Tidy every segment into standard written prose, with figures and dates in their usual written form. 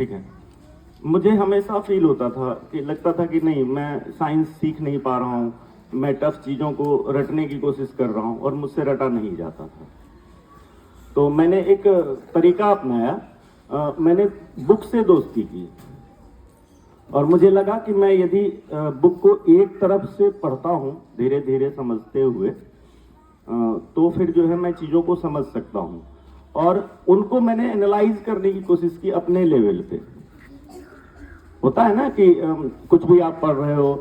ठीक है। मुझे हमेशा फील होता था कि लगता था कि नहीं, मैं साइंस सीख नहीं पा रहा हूँ, मैं टफ चीज़ों को रटने की कोशिश कर रहा हूँ और मुझसे रटा नहीं जाता था। तो मैंने एक तरीका अपनाया, मैंने बुक से दोस्ती की और मुझे लगा कि मैं यदि बुक को एक तरफ से पढ़ता हूँ धीरे धीरे समझते हुए, तो फिर जो है मैं चीज़ों को समझ सकता हूँ और उनको मैंने एनालाइज करने की कोशिश की अपने लेवल पे। होता है ना कि कुछ भी आप पढ़ रहे हो,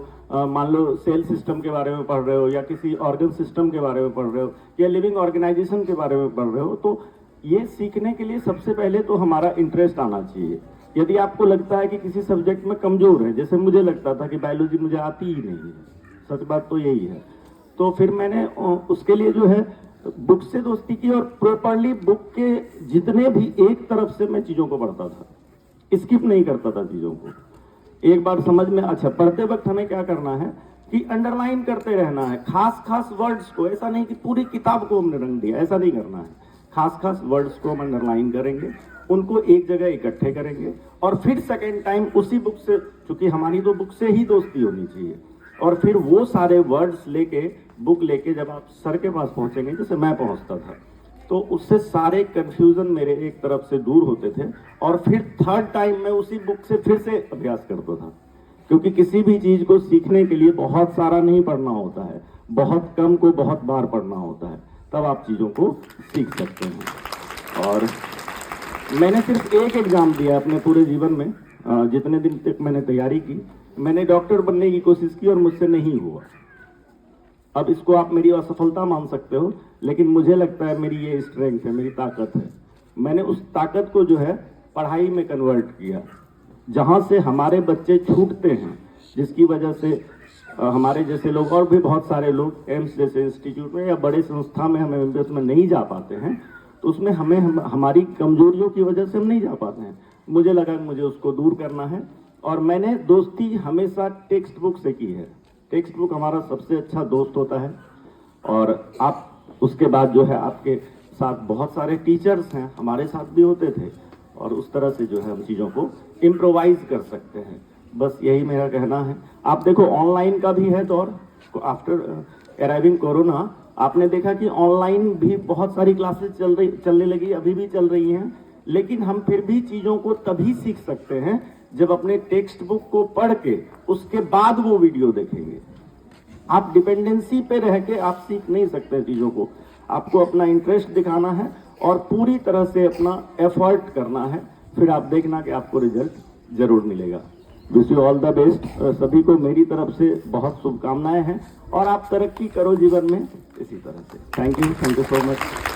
मान लो सेल सिस्टम के बारे में पढ़ रहे हो या किसी ऑर्गन सिस्टम के बारे में पढ़ रहे हो या लिविंग ऑर्गेनाइजेशन के बारे में पढ़ रहे हो, तो ये सीखने के लिए सबसे पहले तो हमारा इंटरेस्ट आना चाहिए। यदि आपको लगता है कि किसी सब्जेक्ट में कमजोर है, जैसे मुझे लगता था कि बायोलॉजी मुझे आती ही नहीं है, सच बात तो यही है, तो फिर मैंने उसके लिए जो है बुक से दोस्ती की और प्रॉपरली बुक के जितने भी एक तरफ से मैं चीज़ों को पढ़ता था, स्किप नहीं करता था चीज़ों को। एक बार समझ में, अच्छा पढ़ते वक्त हमें क्या करना है कि अंडरलाइन करते रहना है खास खास वर्ड्स को, ऐसा नहीं कि पूरी किताब को हमने रंग दिया, ऐसा नहीं करना है। खास खास वर्ड्स को हम अंडरलाइन करेंगे, उनको एक जगह इकट्ठे करेंगे और फिर सेकेंड टाइम उसी बुक से, क्योंकि हमारी तो बुक से ही दोस्ती होनी चाहिए, और फिर वो सारे वर्ड्स लेके बुक लेके जब आप सर के पास पहुंचेंगे, जैसे मैं पहुंचता था, तो उससे सारे कंफ्यूजन मेरे एक तरफ से दूर होते थे और फिर थर्ड टाइम मैं उसी बुक से फिर से अभ्यास करता था। क्योंकि किसी भी चीज को सीखने के लिए बहुत सारा नहीं पढ़ना होता है, बहुत कम को बहुत बार पढ़ना होता है, तब आप चीजों को सीख सकते हैं। और मैंने सिर्फ एक एग्जाम दिया अपने पूरे जीवन में, जितने दिन तक मैंने तैयारी की, मैंने डॉक्टर बनने की कोशिश की और मुझसे नहीं हुआ। अब इसको आप मेरी असफलता मान सकते हो, लेकिन मुझे लगता है मेरी ये स्ट्रेंथ है, मेरी ताकत है। मैंने उस ताकत को जो है पढ़ाई में कन्वर्ट किया, जहाँ से हमारे बच्चे छूटते हैं, जिसकी वजह से हमारे जैसे लोग और भी बहुत सारे लोग एम्स जैसे इंस्टीट्यूट में या बड़े संस्था में हम एमबीबीएस में नहीं जा पाते हैं, तो उसमें हमारी कमजोरियों की वजह से हम नहीं जा पाते हैं। मुझे लगा कि मुझे उसको दूर करना है और मैंने दोस्ती हमेशा टेक्स्ट बुक से की है। टेक्स्ट बुक हमारा सबसे अच्छा दोस्त होता है और आप उसके बाद जो है आपके साथ बहुत सारे टीचर्स हैं, हमारे साथ भी होते थे, और उस तरह से जो है हम चीज़ों को इम्प्रोवाइज कर सकते हैं। बस यही मेरा कहना है। आप देखो ऑनलाइन का भी है दौर, आफ्टर अराइविंग कोरोना आपने देखा कि ऑनलाइन भी बहुत सारी क्लासेस चलने लगी, अभी भी चल रही हैं, लेकिन हम फिर भी चीज़ों को तभी सीख सकते हैं जब अपने टेक्स्ट बुक को पढ़ के उसके बाद वो वीडियो देखेंगे। आप डिपेंडेंसी पे रह के आप सीख नहीं सकते चीज़ों को, आपको अपना इंटरेस्ट दिखाना है और पूरी तरह से अपना एफर्ट करना है, फिर आप देखना कि आपको रिजल्ट जरूर मिलेगा। Wish you all the best. सभी को मेरी तरफ से बहुत शुभकामनाएं हैं और आप तरक्की करो जीवन में इसी तरह से। Thank you so much.